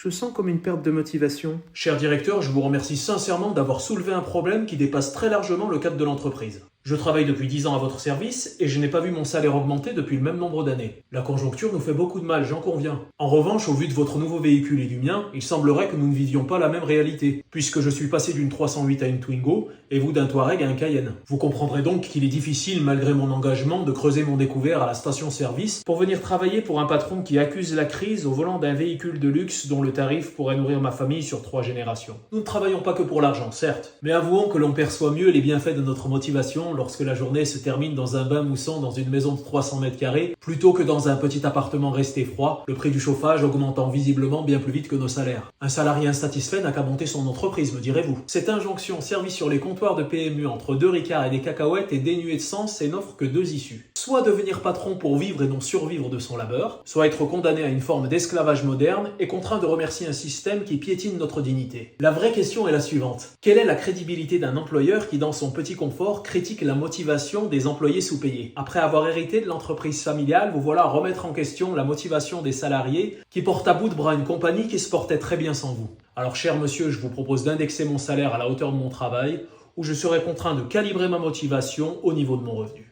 Je sens comme une perte de motivation. Cher directeur, je vous remercie sincèrement d'avoir soulevé un problème qui dépasse très largement le cadre de l'entreprise. Je travaille depuis 10 ans à votre service et je n'ai pas vu mon salaire augmenter depuis le même nombre d'années. La conjoncture nous fait beaucoup de mal, j'en conviens. En revanche, au vu de votre nouveau véhicule et du mien, il semblerait que nous ne vivions pas la même réalité, puisque je suis passé d'une 308 à une Twingo et vous d'un Touareg à un Cayenne. Vous comprendrez donc qu'il est difficile, malgré mon engagement, de creuser mon découvert à la station-service pour venir travailler pour un patron qui accuse la crise au volant d'un véhicule de luxe dont le tarif pourrait nourrir ma famille sur 3 générations. Nous ne travaillons pas que pour l'argent, certes, mais avouons que l'on perçoit mieux les bienfaits de notre motivation lorsque la journée se termine dans un bain moussant dans une maison de 300 mètres carrés plutôt que dans un petit appartement resté froid, le prix du chauffage augmentant visiblement bien plus vite que nos salaires. Un salarié insatisfait n'a qu'à monter son entreprise, me direz-vous. Cette injonction servie sur les comptoirs de PMU entre 2 ricards et des cacahuètes est dénuée de sens et n'offre que 2 issues. Soit devenir patron pour vivre et non survivre de son labeur, soit être condamné à une forme d'esclavage moderne et contraint de remercier un système qui piétine notre dignité. La vraie question est la suivante. Quelle est la crédibilité d'un employeur qui, dans son petit confort, critique la motivation des employés sous-payés? Après avoir hérité de l'entreprise familiale, vous voilà à remettre en question la motivation des salariés qui portent à bout de bras une compagnie qui se portait très bien sans vous. Alors, cher monsieur, je vous propose d'indexer mon salaire à la hauteur de mon travail, ou je serai contraint de calibrer ma motivation au niveau de mon revenu.